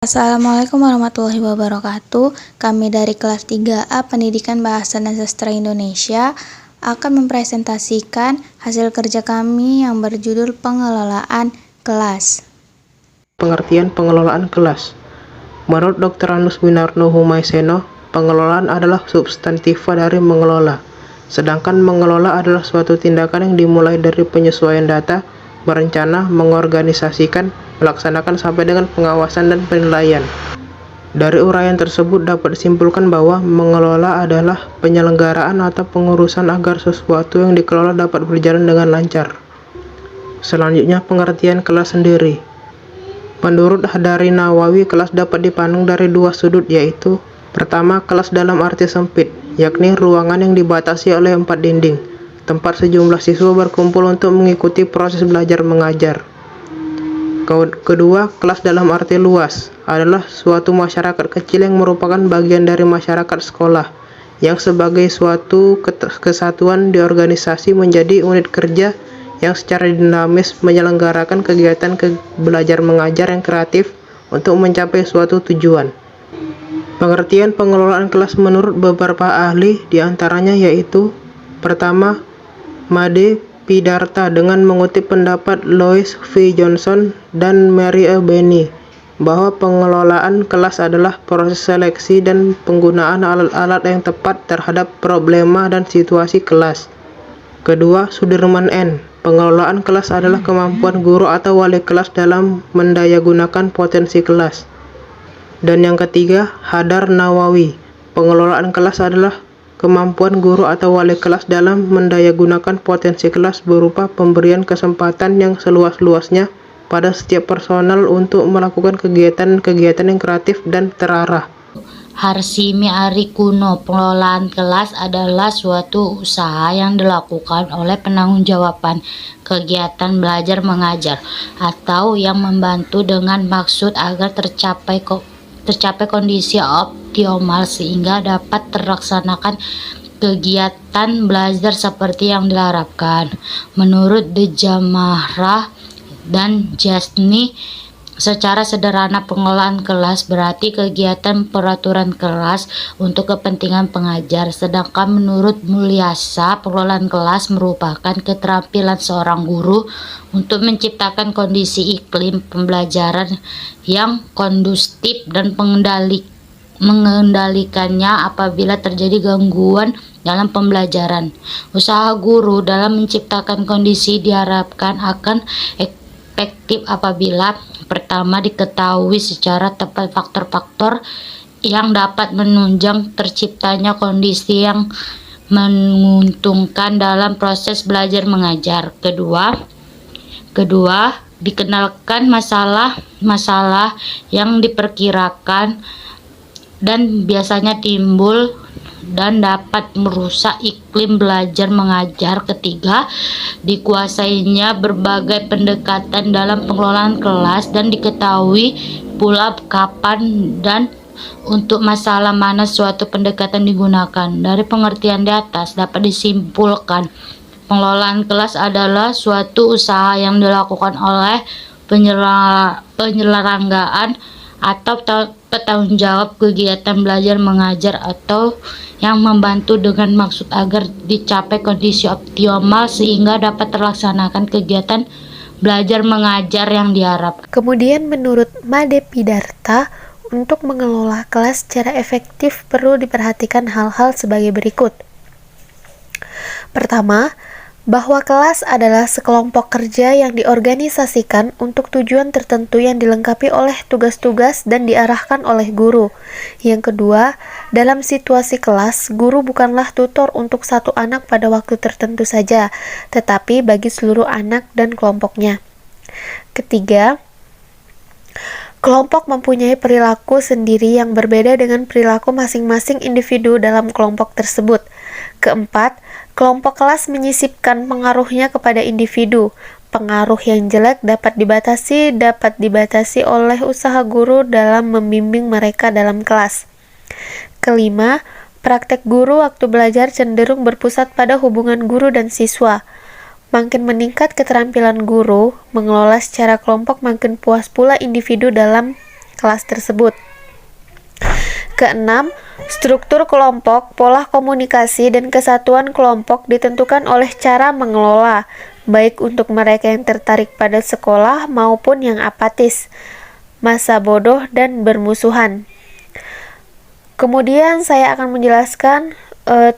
Assalamualaikum warahmatullahi wabarakatuh. Kami dari kelas 3A Pendidikan Bahasa dan Sastra Indonesia akan mempresentasikan hasil kerja kami yang berjudul Pengelolaan Kelas. Pengertian pengelolaan kelas. Menurut Dr. Anus Winarno Humaiseno, pengelolaan adalah substantiva dari mengelola. Sedangkan mengelola adalah suatu tindakan yang dimulai dari penyesuaian data, berencana, mengorganisasikan, melaksanakan sampai dengan pengawasan dan penilaian. Dari uraian tersebut dapat disimpulkan bahwa mengelola adalah penyelenggaraan atau pengurusan agar sesuatu yang dikelola dapat berjalan dengan lancar. Selanjutnya, pengertian kelas sendiri. Menurut Hadari Nawawi, kelas dapat dipandang dari dua sudut, yaitu pertama, kelas dalam arti sempit, yakni ruangan yang dibatasi oleh 4 dinding, tempat sejumlah siswa berkumpul untuk mengikuti proses belajar mengajar. Kedua, kelas dalam arti luas adalah suatu masyarakat kecil yang merupakan bagian dari masyarakat sekolah, yang sebagai suatu kesatuan diorganisasi menjadi unit kerja yang secara dinamis menyelenggarakan kegiatan belajar mengajar yang kreatif untuk mencapai suatu tujuan. Pengertian pengelolaan kelas menurut beberapa ahli diantaranya yaitu pertama, Made Pidarta dengan mengutip pendapat Louis V. Johnson dan Mary E. Benny bahwa pengelolaan kelas adalah proses seleksi dan penggunaan alat-alat yang tepat terhadap problema dan situasi kelas. Kedua, Sudirman N. Pengelolaan kelas adalah kemampuan guru atau wali kelas dalam mendayagunakan potensi kelas. Dan yang ketiga, Hadar Nawawi. Pengelolaan kelas adalah kemampuan guru atau wali kelas dalam mendayagunakan potensi kelas berupa pemberian kesempatan yang seluas-luasnya pada setiap personal untuk melakukan kegiatan-kegiatan yang kreatif dan terarah. Harsimi Ari Kuno, pengelolaan kelas adalah suatu usaha yang dilakukan oleh penanggung-jawaban kegiatan belajar mengajar atau yang membantu dengan maksud agar tercapai kondisi optimal sehingga dapat terlaksanakan kegiatan belajar seperti yang diharapkan. Menurut De Jamarah dan Jasni, secara sederhana pengelolaan kelas berarti kegiatan peraturan kelas untuk kepentingan pengajar, sedangkan menurut Mulyasa pengelolaan kelas merupakan keterampilan seorang guru untuk menciptakan kondisi iklim pembelajaran yang kondusif dan mengendalikannya apabila terjadi gangguan dalam pembelajaran. Usaha guru dalam menciptakan kondisi diharapkan akan efektif apabila pertama diketahui secara tepat faktor-faktor yang dapat menunjang terciptanya kondisi yang menguntungkan dalam proses belajar mengajar. Kedua, dikenalkan masalah-masalah yang diperkirakan dan biasanya timbul dan dapat merusak iklim belajar mengajar. Ketiga, dikuasainya berbagai pendekatan dalam pengelolaan kelas dan diketahui pula kapan dan untuk masalah mana suatu pendekatan digunakan. Dari pengertian di atas dapat disimpulkan pengelolaan kelas adalah suatu usaha yang dilakukan oleh penyelenggaraan atau petanggung jawab kegiatan belajar mengajar atau yang membantu dengan maksud agar dicapai kondisi optimal sehingga dapat terlaksanakan kegiatan belajar mengajar yang diharapkan. Kemudian menurut Made Pidarta, untuk mengelola kelas secara efektif perlu diperhatikan hal-hal sebagai berikut. Pertama, bahwa kelas adalah sekelompok kerja yang diorganisasikan untuk tujuan tertentu yang dilengkapi oleh tugas-tugas dan diarahkan oleh guru. Yang kedua, dalam situasi kelas, guru bukanlah tutor untuk satu anak pada waktu tertentu saja, tetapi bagi seluruh anak dan kelompoknya. Ketiga, kelompok mempunyai perilaku sendiri yang berbeda dengan perilaku masing-masing individu dalam kelompok tersebut. Keempat, kelompok kelas menyisipkan pengaruhnya kepada individu. Pengaruh yang jelek dapat dibatasi oleh usaha guru dalam membimbing mereka dalam kelas. Kelima, praktek guru waktu belajar cenderung berpusat pada hubungan guru dan siswa. Makin meningkat keterampilan guru mengelola secara kelompok, makin puas pula individu dalam kelas tersebut. Keenam, struktur kelompok, pola komunikasi, dan kesatuan kelompok ditentukan oleh cara mengelola, baik untuk mereka yang tertarik pada sekolah maupun yang apatis, masa bodoh, dan bermusuhan. Kemudian saya akan menjelaskan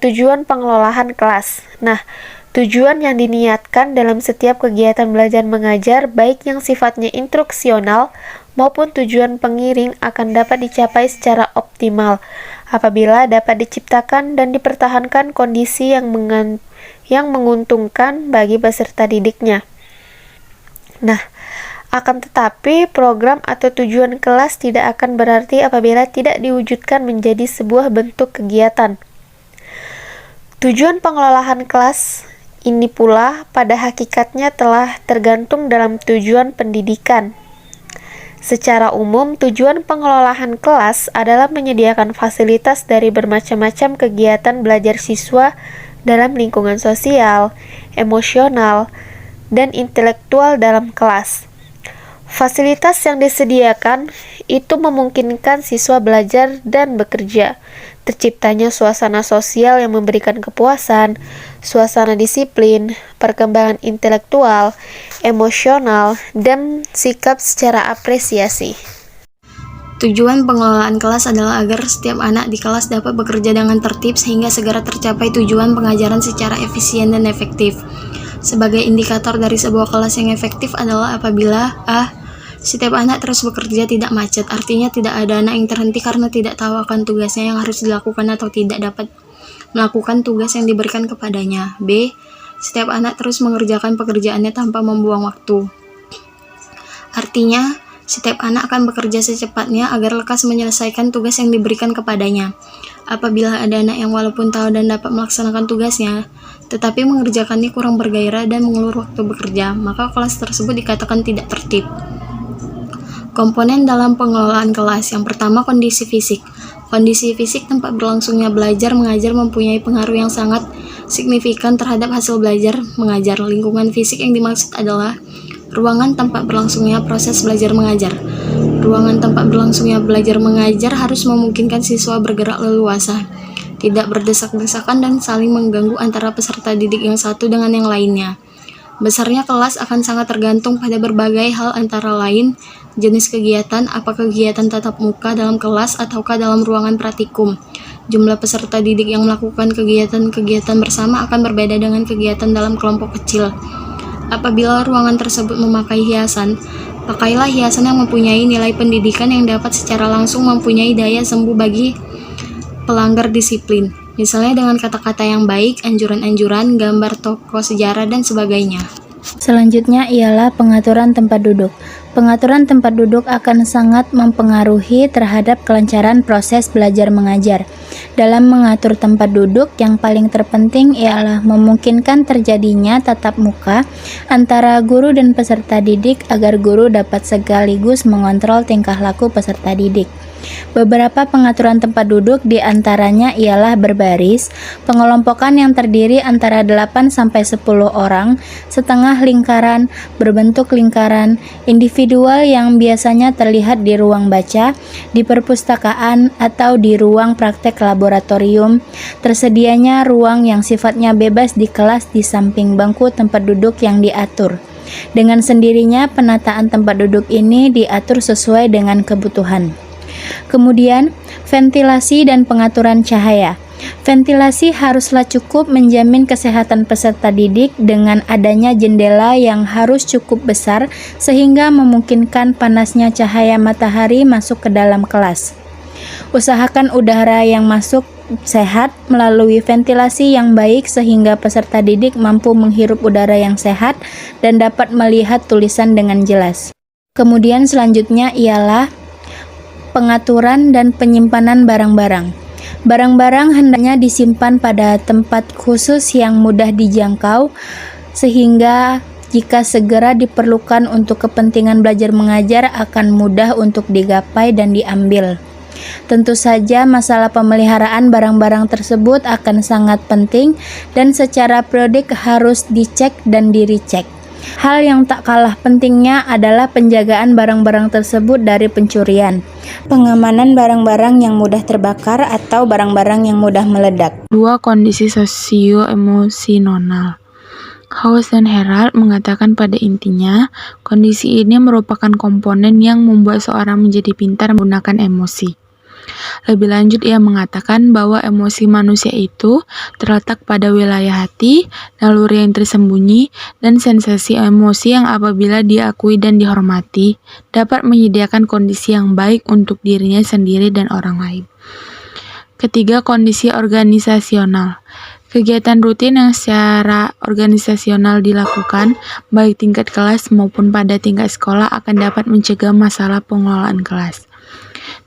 tujuan pengelolaan kelas. Nah, tujuan yang diniatkan dalam setiap kegiatan belajar mengajar, baik yang sifatnya instruksional maupun tujuan pengiring, akan dapat dicapai secara optimal apabila dapat diciptakan dan dipertahankan kondisi yang menguntungkan bagi peserta didiknya. Nah, akan tetapi program atau tujuan kelas tidak akan berarti apabila tidak diwujudkan menjadi sebuah bentuk kegiatan. Tujuan pengelolaan kelas ini pula pada hakikatnya telah tergantung dalam tujuan pendidikan. Secara umum, tujuan pengelolaan kelas adalah menyediakan fasilitas dari bermacam-macam kegiatan belajar siswa dalam lingkungan sosial, emosional, dan intelektual dalam kelas. Fasilitas yang disediakan itu memungkinkan siswa belajar dan bekerja. Terciptanya suasana sosial yang memberikan kepuasan, suasana disiplin, perkembangan intelektual, emosional, dan sikap secara apresiasi. Tujuan pengelolaan kelas adalah agar setiap anak di kelas dapat bekerja dengan tertib sehingga segera tercapai tujuan pengajaran secara efisien dan efektif. Sebagai indikator dari sebuah kelas yang efektif adalah apabila setiap anak terus bekerja tidak macet, artinya tidak ada anak yang terhenti karena tidak tahu akan tugasnya yang harus dilakukan atau tidak dapat melakukan tugas yang diberikan kepadanya. B. Setiap anak terus mengerjakan pekerjaannya tanpa membuang waktu. Artinya, setiap anak akan bekerja secepatnya agar lekas menyelesaikan tugas yang diberikan kepadanya. Apabila ada anak yang walaupun tahu dan dapat melaksanakan tugasnya, tetapi mengerjakannya kurang bergairah dan mengulur waktu bekerja, maka kelas tersebut dikatakan tidak tertib. Komponen dalam pengelolaan kelas. Yang pertama, kondisi fisik. Kondisi fisik tempat berlangsungnya belajar mengajar mempunyai pengaruh yang sangat signifikan terhadap hasil belajar mengajar. Lingkungan fisik yang dimaksud adalah ruangan tempat berlangsungnya proses belajar mengajar. Ruangan tempat berlangsungnya belajar mengajar harus memungkinkan siswa bergerak leluasa, tidak berdesak-desakan dan saling mengganggu antara peserta didik yang satu dengan yang lainnya. Besarnya kelas akan sangat tergantung pada berbagai hal antara lain jenis kegiatan, apakah kegiatan tatap muka dalam kelas ataukah dalam ruangan praktikum. Jumlah peserta didik yang melakukan kegiatan-kegiatan bersama akan berbeda dengan kegiatan dalam kelompok kecil. Apabila ruangan tersebut memakai hiasan, pakailah hiasan yang mempunyai nilai pendidikan yang dapat secara langsung mempunyai daya sembuh bagi pelanggar disiplin. Misalnya dengan kata-kata yang baik, anjuran-anjuran, gambar tokoh sejarah, dan sebagainya. Selanjutnya ialah pengaturan tempat duduk. Pengaturan tempat duduk akan sangat mempengaruhi terhadap kelancaran proses belajar mengajar. Dalam mengatur tempat duduk, yang paling terpenting ialah memungkinkan terjadinya tatap muka antara guru dan peserta didik agar guru dapat sekaligus mengontrol tingkah laku peserta didik. Beberapa pengaturan tempat duduk diantaranya ialah berbaris, pengelompokan yang terdiri antara 8-10 orang, setengah lingkaran, berbentuk lingkaran, individual yang biasanya terlihat di ruang baca, di perpustakaan, atau di ruang praktek laboratorium, tersedianya ruang yang sifatnya bebas di kelas di samping bangku tempat duduk yang diatur. Dengan sendirinya penataan tempat duduk ini diatur sesuai dengan kebutuhan. Kemudian, ventilasi dan pengaturan cahaya. Ventilasi haruslah cukup menjamin kesehatan peserta didik dengan adanya jendela yang harus cukup besar sehingga memungkinkan panasnya cahaya matahari masuk ke dalam kelas. Usahakan udara yang masuk sehat melalui ventilasi yang baik sehingga peserta didik mampu menghirup udara yang sehat dan dapat melihat tulisan dengan jelas. Kemudian selanjutnya ialah pengaturan dan penyimpanan barang-barang. Barang-barang hendaknya disimpan pada tempat khusus yang mudah dijangkau sehingga jika segera diperlukan untuk kepentingan belajar mengajar akan mudah untuk digapai dan diambil. Tentu saja masalah pemeliharaan barang-barang tersebut akan sangat penting dan secara periodik harus dicek dan diricek. Hal yang tak kalah pentingnya adalah penjagaan barang-barang tersebut dari pencurian, pengamanan barang-barang yang mudah terbakar atau barang-barang yang mudah meledak. 2. Kondisi sosio-emosional. House dan Herald mengatakan pada intinya, kondisi ini merupakan komponen yang membuat seorang menjadi pintar menggunakan emosi. Lebih lanjut, ia mengatakan bahwa emosi manusia itu terletak pada wilayah hati, naluri yang tersembunyi, dan sensasi emosi yang apabila diakui dan dihormati, dapat menyediakan kondisi yang baik untuk dirinya sendiri dan orang lain. Ketiga, kondisi organisasional. Kegiatan rutin yang secara organisasional dilakukan, baik tingkat kelas maupun pada tingkat sekolah akan dapat mencegah masalah pengelolaan kelas.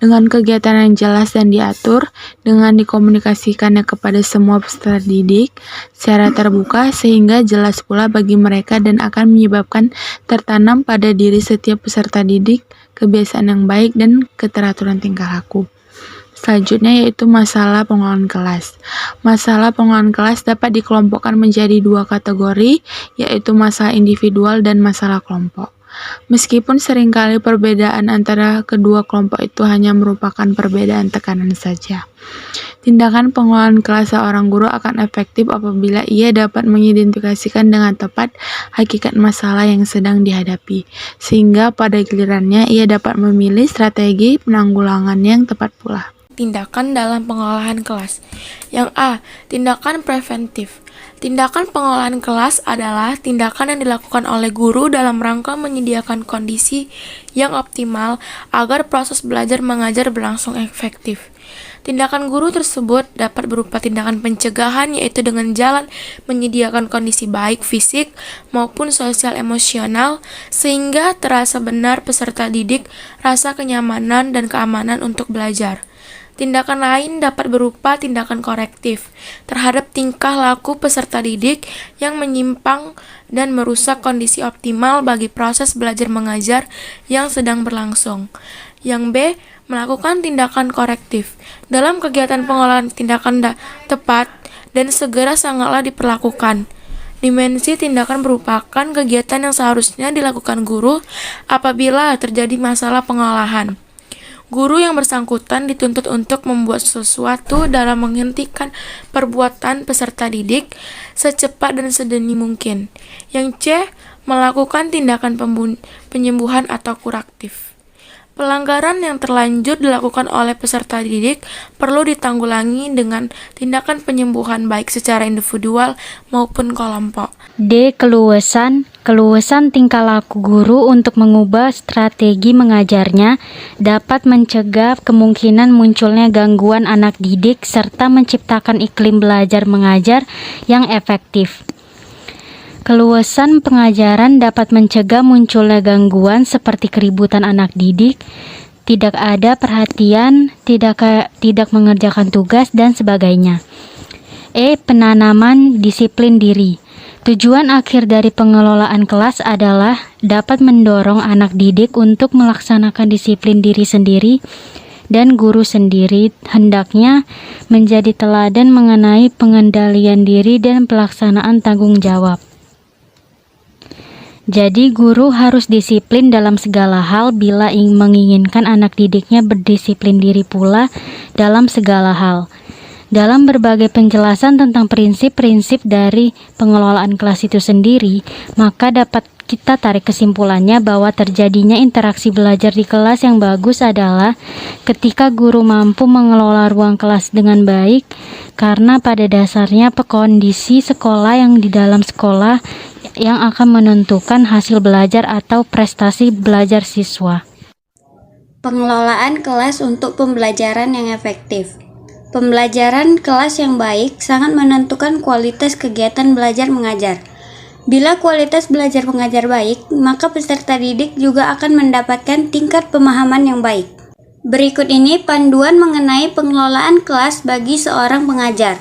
Dengan kegiatan yang jelas dan diatur, dengan dikomunikasikannya kepada semua peserta didik secara terbuka sehingga jelas pula bagi mereka dan akan menyebabkan tertanam pada diri setiap peserta didik kebiasaan yang baik dan keteraturan tingkah laku. Selanjutnya yaitu masalah pengelolaan kelas. Masalah pengelolaan kelas dapat dikelompokkan menjadi 2 kategori, yaitu masalah individual dan masalah kelompok. Meskipun seringkali perbedaan antara kedua kelompok itu hanya merupakan perbedaan tekanan saja. Tindakan pengelolaan kelas seorang guru akan efektif apabila ia dapat mengidentifikasikan dengan tepat hakikat masalah yang sedang dihadapi, sehingga pada gilirannya ia dapat memilih strategi penanggulangan yang tepat pula. Tindakan dalam pengelolaan kelas. Yang A. Tindakan preventif. Tindakan pengelolaan kelas adalah tindakan yang dilakukan oleh guru dalam rangka menyediakan kondisi yang optimal agar proses belajar mengajar berlangsung efektif. Tindakan guru tersebut dapat berupa tindakan pencegahan, yaitu dengan jalan menyediakan kondisi baik fisik maupun sosial emosional sehingga terasa benar peserta didik rasa kenyamanan dan keamanan untuk belajar. Tindakan lain dapat berupa tindakan korektif terhadap tingkah laku peserta didik yang menyimpang dan merusak kondisi optimal bagi proses belajar mengajar yang sedang berlangsung. Yang B. Melakukan tindakan korektif. Dalam kegiatan pengelolaan tindakan tepat dan segera sangatlah diperlakukan. Dimensi tindakan merupakan kegiatan yang seharusnya dilakukan guru apabila terjadi masalah pengolahan. Guru yang bersangkutan dituntut untuk membuat sesuatu dalam menghentikan perbuatan peserta didik secepat dan sedini mungkin. Yang C. Melakukan tindakan penyembuhan atau kuratif. Pelanggaran yang terlanjur dilakukan oleh peserta didik perlu ditanggulangi dengan tindakan penyembuhan baik secara individual maupun kelompok. D. Keluasan tingkah laku guru untuk mengubah strategi mengajarnya dapat mencegah kemungkinan munculnya gangguan anak didik serta menciptakan iklim belajar mengajar yang efektif. Keluasan pengajaran dapat mencegah munculnya gangguan seperti keributan anak didik, tidak ada perhatian, tidak mengerjakan tugas, dan sebagainya. E. Penanaman disiplin diri. Tujuan akhir dari pengelolaan kelas adalah dapat mendorong anak didik untuk melaksanakan disiplin diri sendiri, dan guru sendiri hendaknya menjadi teladan mengenai pengendalian diri dan pelaksanaan tanggung jawab. Jadi guru harus disiplin dalam segala hal bila menginginkan anak didiknya berdisiplin diri pula dalam segala hal. Dalam berbagai penjelasan tentang prinsip-prinsip dari pengelolaan kelas itu sendiri, maka dapat kita tarik kesimpulannya bahwa terjadinya interaksi belajar di kelas yang bagus adalah ketika guru mampu mengelola ruang kelas dengan baik, karena pada dasarnya kondisi sekolah yang di dalam sekolah yang akan menentukan hasil belajar atau prestasi belajar siswa. Pengelolaan kelas untuk pembelajaran yang efektif. Pembelajaran kelas yang baik sangat menentukan kualitas kegiatan belajar mengajar. Bila kualitas belajar mengajar baik, maka peserta didik juga akan mendapatkan tingkat pemahaman yang baik. Berikut ini panduan mengenai pengelolaan kelas bagi seorang pengajar.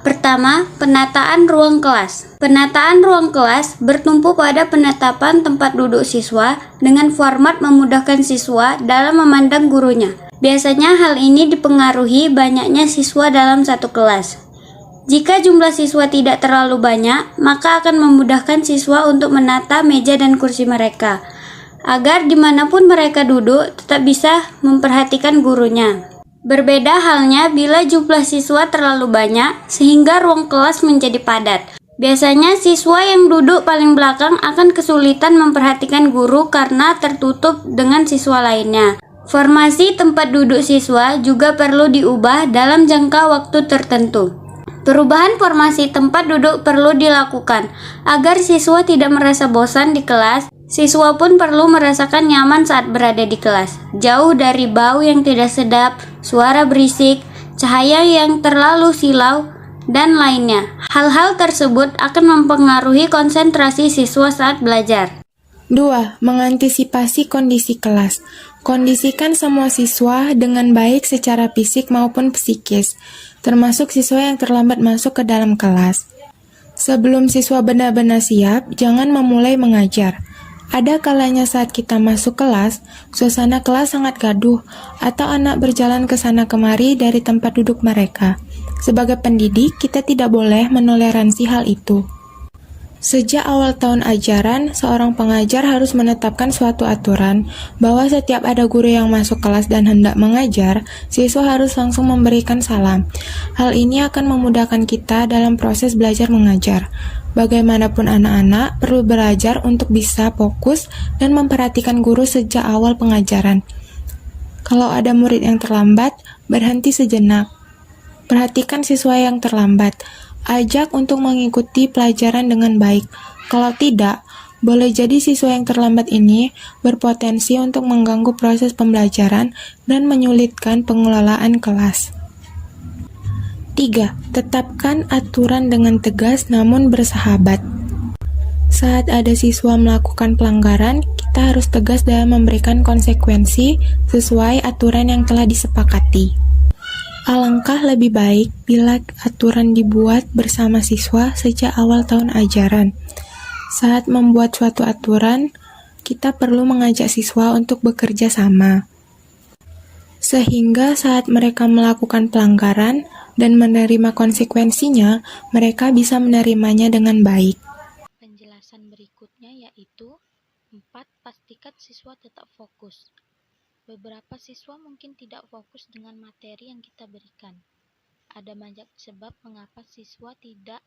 Pertama, penataan ruang kelas. Penataan ruang kelas bertumpu pada penetapan tempat duduk siswa dengan format memudahkan siswa dalam memandang gurunya. Biasanya hal ini dipengaruhi banyaknya siswa dalam satu kelas. Jika jumlah siswa tidak terlalu banyak, maka akan memudahkan siswa untuk menata meja dan kursi mereka, agar dimanapun mereka duduk tetap bisa memperhatikan gurunya. Berbeda halnya bila jumlah siswa terlalu banyak, sehingga ruang kelas menjadi padat. Biasanya siswa yang duduk paling belakang akan kesulitan memperhatikan guru karena tertutup dengan siswa lainnya. Formasi tempat duduk siswa juga perlu diubah dalam jangka waktu tertentu. Perubahan formasi tempat duduk perlu dilakukan agar siswa tidak merasa bosan di kelas. Siswa pun perlu merasakan nyaman saat berada di kelas, jauh dari bau yang tidak sedap, suara berisik, cahaya yang terlalu silau, dan lainnya. Hal-hal tersebut akan mempengaruhi konsentrasi siswa saat belajar. 2. Mengantisipasi kondisi kelas. Kondisikan semua siswa dengan baik secara fisik maupun psikis, termasuk siswa yang terlambat masuk ke dalam kelas. Sebelum siswa benar-benar siap, jangan memulai mengajar. Ada kalanya saat kita masuk kelas, suasana kelas sangat gaduh, atau anak berjalan ke sana kemari dari tempat duduk mereka. Sebagai pendidik, kita tidak boleh menoleransi hal itu. Sejak awal tahun ajaran, seorang pengajar harus menetapkan suatu aturan bahwa setiap ada guru yang masuk kelas dan hendak mengajar, siswa harus langsung memberikan salam. Hal ini akan memudahkan kita dalam proses belajar mengajar. Bagaimanapun anak-anak perlu belajar untuk bisa fokus dan memperhatikan guru sejak awal pengajaran. Kalau ada murid yang terlambat, berhenti sejenak. Perhatikan siswa yang terlambat. Ajak untuk mengikuti pelajaran dengan baik. Kalau tidak, boleh jadi siswa yang terlambat ini berpotensi untuk mengganggu proses pembelajaran dan menyulitkan pengelolaan kelas. 3. Tetapkan aturan dengan tegas namun bersahabat. Saat ada siswa melakukan pelanggaran, kita harus tegas dalam memberikan konsekuensi sesuai aturan yang telah disepakati. Alangkah lebih baik bila aturan dibuat bersama siswa sejak awal tahun ajaran. Saat membuat suatu aturan, kita perlu mengajak siswa untuk bekerja sama. Sehingga saat mereka melakukan pelanggaran dan menerima konsekuensinya, mereka bisa menerimanya dengan baik. Penjelasan berikutnya yaitu 4. Pastikan siswa tetap fokus. Beberapa siswa mungkin tidak fokus dengan materi yang kita berikan. Ada banyak sebab mengapa siswa tidak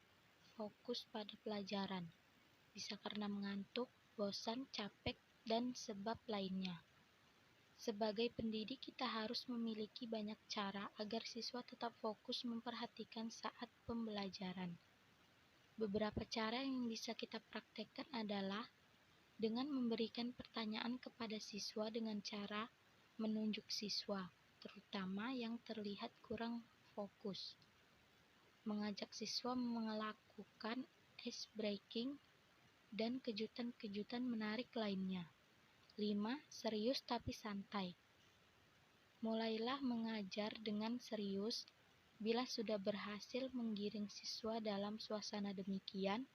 fokus pada pelajaran. Bisa karena mengantuk, bosan, capek, dan sebab lainnya. Sebagai pendidik, kita harus memiliki banyak cara agar siswa tetap fokus memperhatikan saat pembelajaran. Beberapa cara yang bisa kita praktekkan adalah dengan memberikan pertanyaan kepada siswa dengan cara menunjuk siswa, terutama yang terlihat kurang fokus. Mengajak siswa melakukan ice breaking dan kejutan-kejutan menarik lainnya. 5. Serius tapi santai. Mulailah mengajar dengan serius. Bila sudah berhasil menggiring siswa dalam suasana demikian,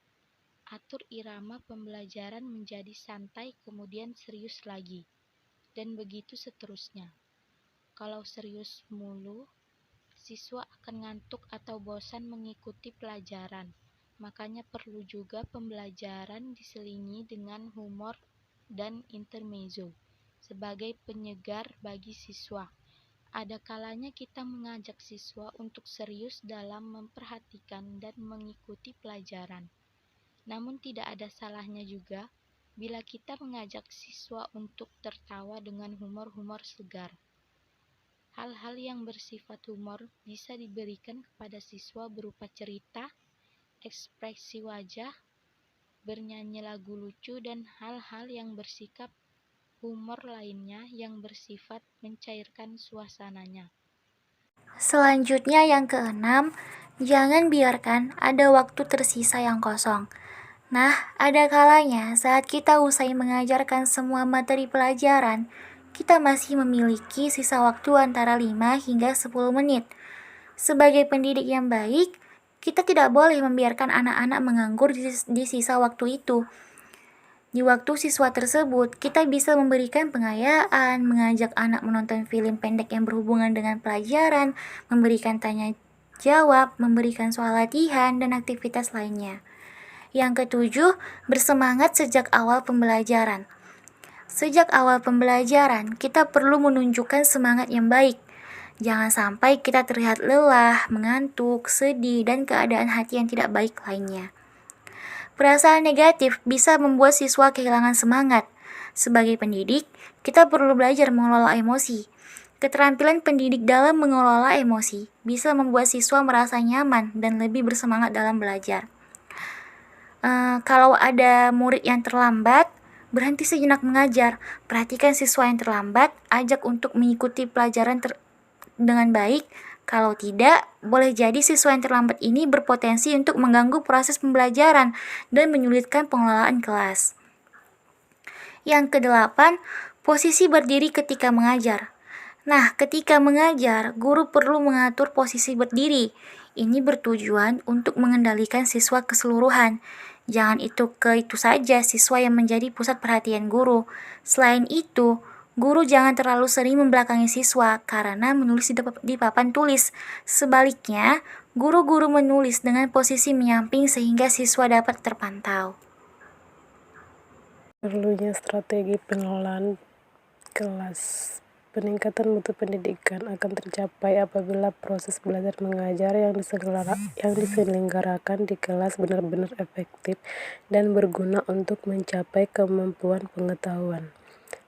atur irama pembelajaran menjadi santai kemudian serius lagi, dan begitu seterusnya. Kalau serius mulu, siswa akan ngantuk atau bosan mengikuti pelajaran. Makanya perlu juga pembelajaran diselingi dengan humor dan intermezzo sebagai penyegar bagi siswa. Ada kalanya kita mengajak siswa untuk serius dalam memperhatikan dan mengikuti pelajaran. Namun tidak ada salahnya juga bila kita mengajak siswa untuk tertawa dengan humor-humor segar. Hal-hal yang bersifat humor bisa diberikan kepada siswa berupa cerita, ekspresi wajah, bernyanyi lagu lucu, dan hal-hal yang bersikap humor lainnya yang bersifat mencairkan suasananya. Selanjutnya yang keenam, jangan biarkan ada waktu tersisa yang kosong. Nah, ada kalanya saat kita usai mengajarkan semua materi pelajaran, kita masih memiliki sisa waktu antara 5 hingga 10 menit. Sebagai pendidik yang baik, kita tidak boleh membiarkan anak-anak menganggur di sisa waktu itu. Di waktu siswa tersebut, kita bisa memberikan pengayaan, mengajak anak menonton film pendek yang berhubungan dengan pelajaran, memberikan tanya jawab, memberikan soal latihan, dan aktivitas lainnya. Yang ketujuh, bersemangat sejak awal pembelajaran. Sejak awal pembelajaran, kita perlu menunjukkan semangat yang baik. Jangan sampai kita terlihat lelah, mengantuk, sedih, dan keadaan hati yang tidak baik lainnya. Perasaan negatif bisa membuat siswa kehilangan semangat. Sebagai pendidik, kita perlu belajar mengelola emosi. Keterampilan pendidik dalam mengelola emosi bisa membuat siswa merasa nyaman dan lebih bersemangat dalam belajar. Kalau ada murid yang terlambat, berhenti sejenak mengajar. Perhatikan siswa yang terlambat, ajak untuk mengikuti pelajaran dengan baik. Kalau tidak, boleh jadi siswa yang terlambat ini berpotensi untuk mengganggu proses pembelajaran dan menyulitkan pengelolaan kelas. Yang kedelapan, posisi berdiri ketika mengajar. Nah, ketika mengajar, guru perlu mengatur posisi berdiri. Ini bertujuan untuk mengendalikan siswa keseluruhan. Jangan itu saja siswa yang menjadi pusat perhatian guru. Selain itu, guru jangan terlalu sering membelakangi siswa karena menulis di papan tulis. Sebaliknya, guru-guru menulis dengan posisi menyamping sehingga siswa dapat terpantau. Perlunya strategi pengelolaan kelas. Peningkatan mutu pendidikan akan tercapai apabila proses belajar mengajar yang diselenggarakan di kelas benar-benar efektif dan berguna untuk mencapai kemampuan pengetahuan,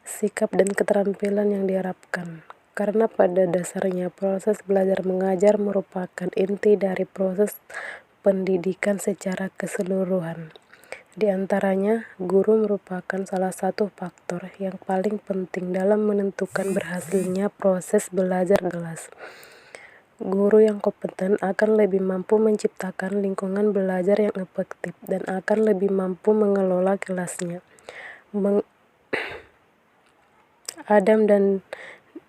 sikap dan keterampilan yang diharapkan. Karena pada dasarnya proses belajar mengajar merupakan inti dari proses pendidikan secara keseluruhan. Di antaranya, guru merupakan salah satu faktor yang paling penting dalam menentukan berhasilnya proses belajar kelas. Guru yang kompeten akan lebih mampu menciptakan lingkungan belajar yang efektif dan akan lebih mampu mengelola kelasnya. Adam dan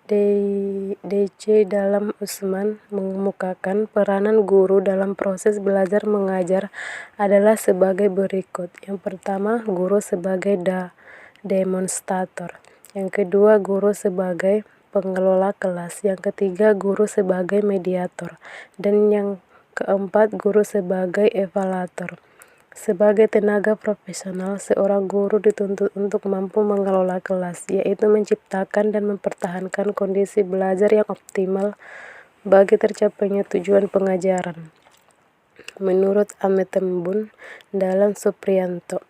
D.C. dalam Usman mengemukakan peranan guru dalam proses belajar mengajar adalah sebagai berikut. Yang pertama, guru sebagai demonstrator. Yang kedua, guru sebagai pengelola kelas. Yang ketiga, guru sebagai mediator. Dan yang keempat, guru sebagai evaluator. Sebagai tenaga profesional, seorang guru dituntut untuk mampu mengelola kelas, yaitu menciptakan dan mempertahankan kondisi belajar yang optimal bagi tercapainya tujuan pengajaran. Menurut Ametembun dalam Supriyanto,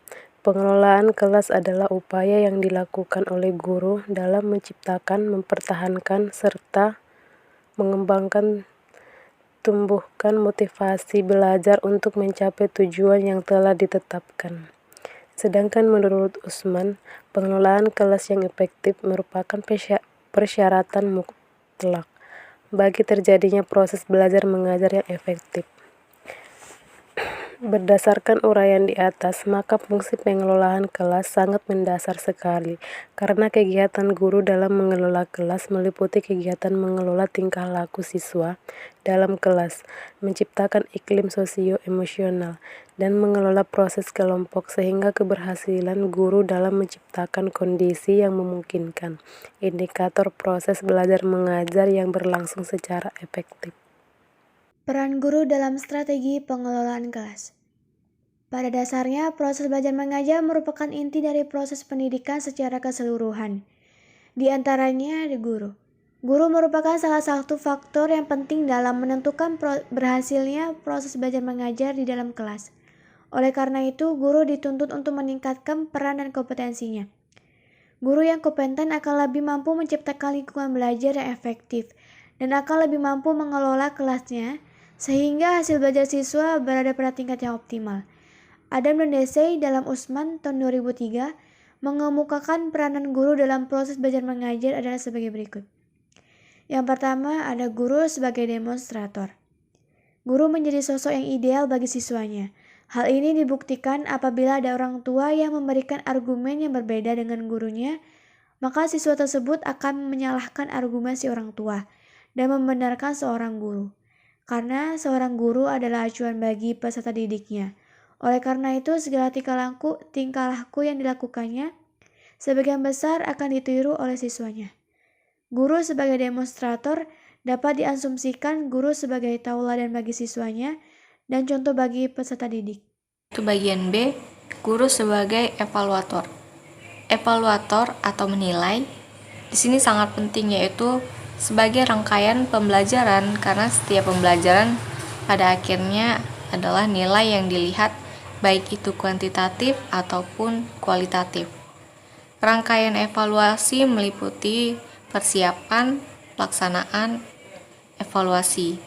pengelolaan kelas adalah upaya yang dilakukan oleh guru dalam menciptakan, mempertahankan, serta mengembangkan tumbuhkan motivasi belajar untuk mencapai tujuan yang telah ditetapkan. Sedangkan menurut Usman, pengelolaan kelas yang efektif merupakan persyaratan mutlak bagi terjadinya proses belajar mengajar yang efektif. Berdasarkan uraian di atas, maka fungsi pengelolaan kelas sangat mendasar sekali, karena kegiatan guru dalam mengelola kelas meliputi kegiatan mengelola tingkah laku siswa dalam kelas, menciptakan iklim sosio-emosional, dan mengelola proses kelompok sehingga keberhasilan guru dalam menciptakan kondisi yang memungkinkan, indikator proses belajar mengajar yang berlangsung secara efektif. Peran guru dalam strategi pengelolaan kelas. Pada dasarnya, proses belajar mengajar merupakan inti dari proses pendidikan secara keseluruhan. Di antaranya ada guru. Guru merupakan salah satu faktor yang penting dalam menentukan berhasilnya proses belajar mengajar di dalam kelas. Oleh karena itu, guru dituntut untuk meningkatkan peran dan kompetensinya. Guru yang kompeten akan lebih mampu menciptakan lingkungan belajar yang efektif dan akan lebih mampu mengelola kelasnya sehingga hasil belajar siswa berada pada tingkat yang optimal. Adam dan D.C. dalam Usman tahun 2003 mengemukakan peranan guru dalam proses belajar mengajar adalah sebagai berikut. Yang pertama, ada guru sebagai demonstrator. Guru menjadi sosok yang ideal bagi siswanya. Hal ini dibuktikan apabila ada orang tua yang memberikan argumen yang berbeda dengan gurunya, maka siswa tersebut akan menyalahkan argumen si orang tua dan membenarkan seorang guru. Karena seorang guru adalah acuan bagi peserta didiknya. Oleh karena itu, segala tingkah laku yang dilakukannya sebagian besar akan ditiru oleh siswanya. Guru sebagai demonstrator Dapat diasumsikan guru sebagai tauladan bagi siswanya dan contoh bagi peserta didik. Itu bagian B, guru sebagai evaluator. Evaluator atau menilai di sini sangat penting, yaitu sebagai rangkaian pembelajaran, karena setiap pembelajaran pada akhirnya adalah nilai yang dilihat, baik itu kuantitatif ataupun kualitatif. Rangkaian evaluasi meliputi persiapan, pelaksanaan, evaluasi.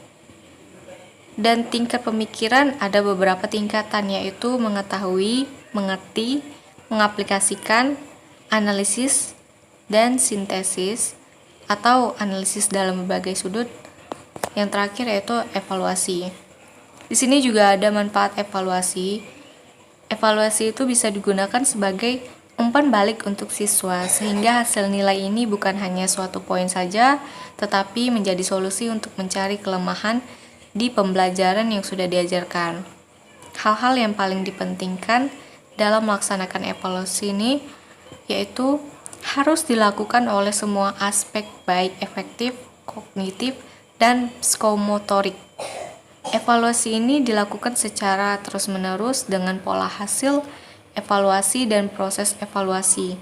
Dan tingkat pemikiran ada beberapa tingkatan, yaitu mengetahui, mengerti, mengaplikasikan, analisis, dan sintesis atau analisis dalam berbagai sudut. Yang terakhir yaitu evaluasi. Di sini juga ada manfaat evaluasi. Evaluasi itu bisa digunakan sebagai umpan balik untuk siswa, sehingga hasil nilai ini bukan hanya suatu poin saja, tetapi menjadi solusi untuk mencari kelemahan di pembelajaran yang sudah diajarkan. Hal-hal yang paling dipentingkan dalam melaksanakan evaluasi ini yaitu harus dilakukan oleh semua aspek, baik efektif, kognitif, dan psikomotorik. Evaluasi ini dilakukan secara terus-menerus dengan pola hasil evaluasi dan proses evaluasi.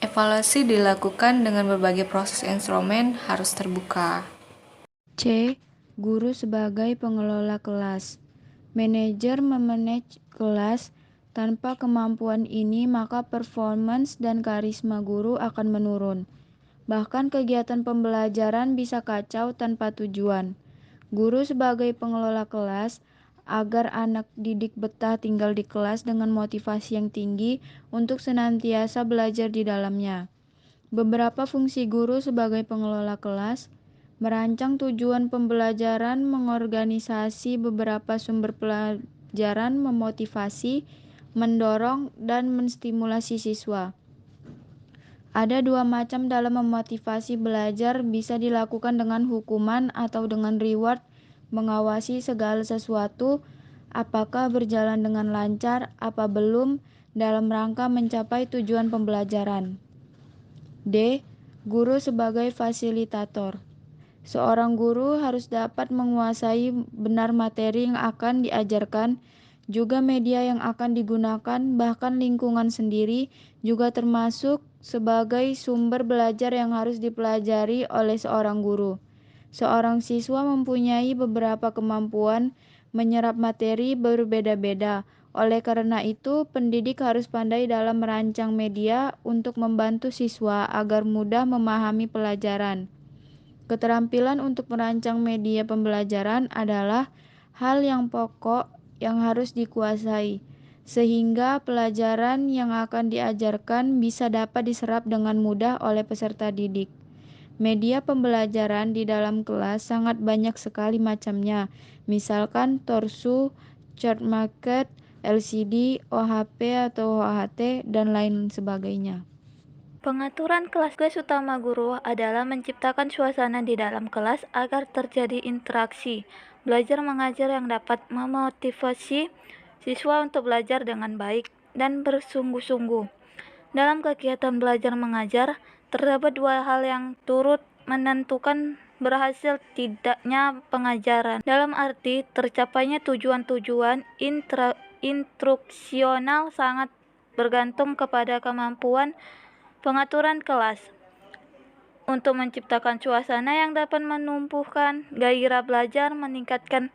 Evaluasi dilakukan dengan berbagai proses instrumen harus terbuka. C. Guru sebagai pengelola kelas. Manajer memanage kelas. Tanpa kemampuan ini, maka performance dan karisma guru akan menurun. Bahkan kegiatan pembelajaran bisa kacau tanpa tujuan. Guru sebagai pengelola kelas agar anak didik betah tinggal di kelas dengan motivasi yang tinggi untuk senantiasa belajar di dalamnya. Beberapa fungsi guru sebagai pengelola kelas: merancang tujuan pembelajaran, mengorganisasi beberapa sumber pelajaran, memotivasi, mendorong, dan menstimulasi siswa. Ada dua macam dalam memotivasi belajar, bisa dilakukan dengan hukuman atau dengan reward. Mengawasi segala sesuatu, apakah berjalan dengan lancar, apa belum, dalam rangka mencapai tujuan pembelajaran. D. Guru sebagai fasilitator. Seorang guru harus dapat menguasai benar materi yang akan diajarkan, juga media yang akan digunakan, bahkan lingkungan sendiri juga termasuk sebagai sumber belajar yang harus dipelajari oleh seorang guru. Seorang siswa mempunyai beberapa kemampuan menyerap materi berbeda-beda. Oleh karena itu, pendidik harus pandai dalam merancang media untuk membantu siswa agar mudah memahami pelajaran. Keterampilan untuk merancang media pembelajaran adalah hal yang pokok yang harus dikuasai, sehingga pelajaran yang akan diajarkan bisa dapat diserap dengan mudah oleh peserta didik. Media pembelajaran di dalam kelas sangat banyak sekali macamnya, misalkan torsu, chart market, LCD, OHP atau OHT, dan lain sebagainya. Pengaturan kelas. Tugas utama guru adalah menciptakan suasana di dalam kelas agar terjadi interaksi belajar mengajar yang dapat memotivasi siswa untuk belajar dengan baik dan bersungguh-sungguh. Dalam kegiatan belajar mengajar, terdapat dua hal yang turut menentukan berhasil tidaknya pengajaran, dalam arti tercapainya tujuan-tujuan instruksional sangat bergantung kepada kemampuan pengaturan kelas untuk menciptakan suasana yang dapat menumbuhkan gairah belajar, meningkatkan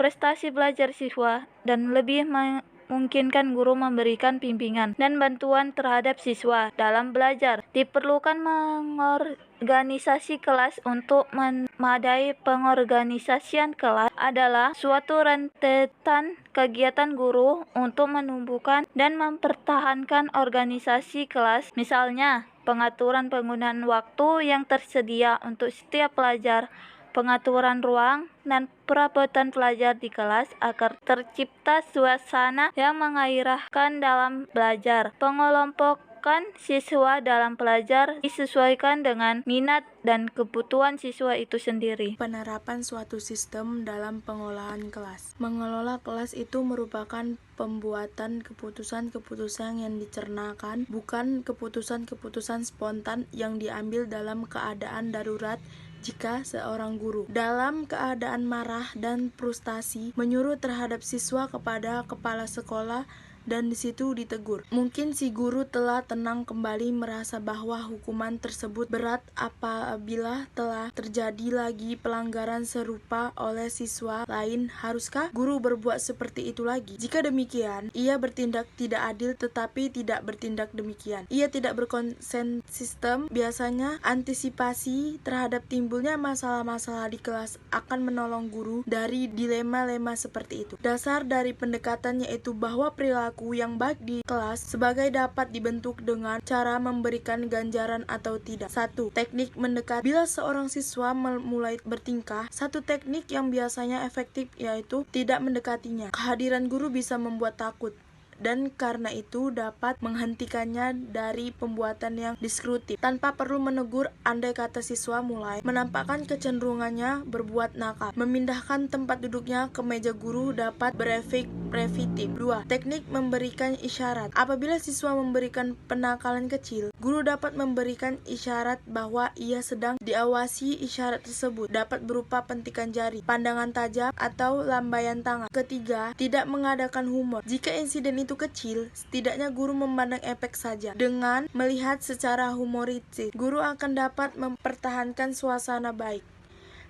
prestasi belajar siswa, dan lebih memungkinkan guru memberikan bimbingan dan bantuan terhadap siswa dalam belajar. Diperlukan mengorganisasi kelas. Untuk memadai pengorganisasian kelas adalah suatu rentetan kegiatan guru untuk menumbuhkan dan mempertahankan organisasi kelas. Misalnya, pengaturan penggunaan waktu yang tersedia untuk setiap pelajar, pengaturan ruang dan perabotan pelajar di kelas agar tercipta suasana yang menggairahkan dalam belajar. Pengelompokan siswa dalam belajar disesuaikan dengan minat dan kebutuhan siswa itu sendiri. Penerapan suatu sistem dalam pengolahan kelas. Mengelola kelas itu merupakan pembuatan keputusan-keputusan yang dicernakan, bukan keputusan-keputusan spontan yang diambil dalam keadaan darurat jika seorang guru dalam keadaan marah dan frustasi menyuruh terhadap siswa kepada kepala sekolah dan di situ ditegur. Mungkin si guru telah tenang kembali, merasa bahwa hukuman tersebut berat apabila telah terjadi lagi pelanggaran serupa oleh siswa lain. Haruskah guru berbuat seperti itu lagi? Jika demikian, ia bertindak tidak adil tetapi tidak bertindak demikian. Ia tidak berkonsisten. Biasanya antisipasi terhadap timbulnya masalah-masalah di kelas akan menolong guru dari dilema-lema seperti itu. Dasar dari pendekatan yaitu bahwa perilaku yang baik di kelas sebagai dapat dibentuk dengan cara memberikan ganjaran atau tidak. 1. Teknik mendekat. Bila seorang siswa mulai bertingkah, satu teknik yang biasanya efektif yaitu tidak mendekatinya. Kehadiran guru bisa membuat takut, dan karena itu dapat menghentikannya dari pembuatan yang destruktif tanpa perlu menegur. Andai kata siswa mulai menampakkan kecenderungannya berbuat nakal, memindahkan tempat duduknya ke meja guru dapat berefek preventif. 2. Teknik memberikan isyarat. Apabila siswa memberikan penakalan kecil, guru dapat memberikan isyarat bahwa ia sedang diawasi. Isyarat tersebut dapat berupa petikan jari, pandangan tajam, atau lambaian tangan. Ketiga, tidak mengadakan humor. Jika insiden itu kecil, setidaknya guru memandang efek saja. Dengan melihat secara humoristis, guru akan dapat mempertahankan suasana baik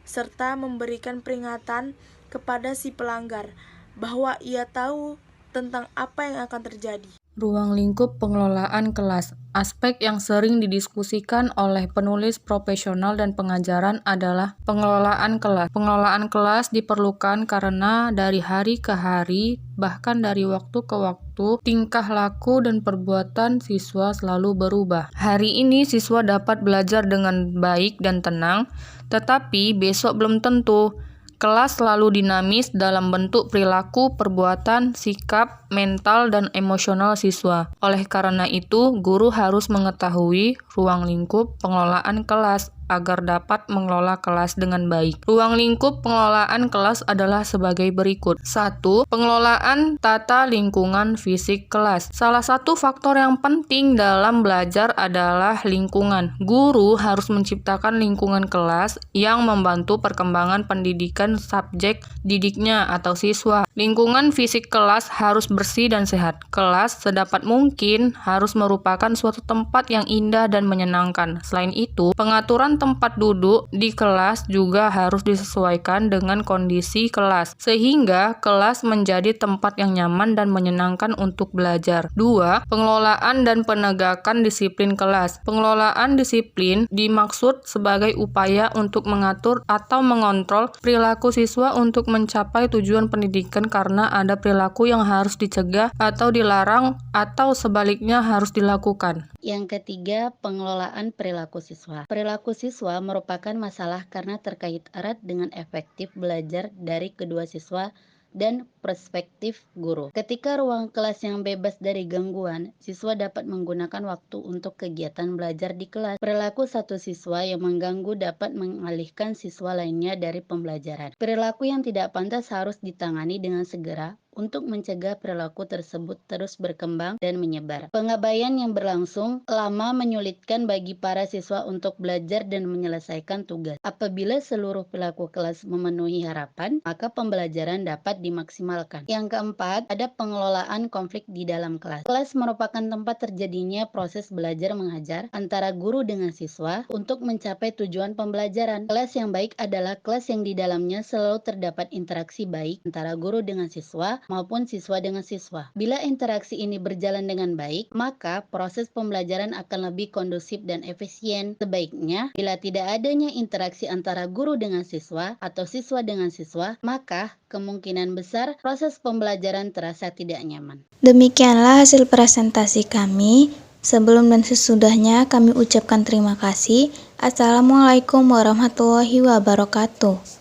serta memberikan peringatan kepada si pelanggar bahwa ia tahu tentang apa yang akan terjadi. Ruang lingkup pengelolaan kelas. Aspek yang sering didiskusikan oleh penulis profesional dan pengajaran adalah pengelolaan kelas. Pengelolaan kelas diperlukan karena dari hari ke hari, bahkan dari waktu ke waktu, tingkah laku dan perbuatan siswa selalu berubah. Hari ini siswa dapat belajar dengan baik dan tenang, tetapi besok belum tentu. Kelas selalu dinamis dalam bentuk perilaku, perbuatan, sikap, mental, dan emosional siswa. Oleh karena itu, guru harus mengetahui ruang lingkup pengelolaan kelas agar dapat mengelola kelas dengan baik. Ruang lingkup pengelolaan kelas adalah sebagai berikut. 1. Pengelolaan tata lingkungan fisik kelas. Salah satu faktor yang penting dalam belajar adalah lingkungan. Guru harus menciptakan lingkungan kelas yang membantu perkembangan pendidikan subjek didiknya atau siswa. Lingkungan fisik kelas harus bersih dan sehat. Kelas sedapat mungkin harus merupakan suatu tempat yang indah dan menyenangkan. Selain itu, pengaturan tempat duduk di kelas juga harus disesuaikan dengan kondisi kelas, sehingga kelas menjadi tempat yang nyaman dan menyenangkan untuk belajar. 2. Pengelolaan dan penegakan disiplin kelas. Pengelolaan disiplin dimaksud sebagai upaya untuk mengatur atau mengontrol perilaku siswa untuk mencapai tujuan pendidikan karena ada perilaku yang harus dicegah atau dilarang atau sebaliknya harus dilakukan. Yang ketiga, pengelolaan perilaku siswa. Perilaku siswa merupakan masalah karena terkait erat dengan efektif belajar dari kedua siswa dan perspektif guru. Ketika ruang kelas yang bebas dari gangguan, siswa dapat menggunakan waktu untuk kegiatan belajar di kelas. Perilaku satu siswa yang mengganggu dapat mengalihkan siswa lainnya dari pembelajaran. Perilaku yang tidak pantas harus ditangani dengan segera untuk mencegah perilaku tersebut terus berkembang dan menyebar. Pengabaian yang berlangsung lama menyulitkan bagi para siswa untuk belajar dan menyelesaikan tugas. Apabila seluruh perilaku kelas memenuhi harapan, maka pembelajaran dapat dimaksimalkan. Yang keempat, ada pengelolaan konflik di dalam kelas. Kelas merupakan tempat terjadinya proses belajar mengajar antara guru dengan siswa untuk mencapai tujuan pembelajaran. Kelas yang baik adalah kelas yang di dalamnya selalu terdapat interaksi baik antara guru dengan siswa maupun siswa dengan siswa. Bila interaksi ini berjalan dengan baik, maka proses pembelajaran akan lebih kondusif dan efisien. Sebaiknya, bila tidak adanya interaksi antara guru dengan siswa atau siswa dengan siswa, maka kemungkinan besar proses pembelajaran terasa tidak nyaman. Demikianlah hasil presentasi kami. Sebelum dan sesudahnya kami ucapkan terima kasih. Assalamualaikum warahmatullahi wabarakatuh.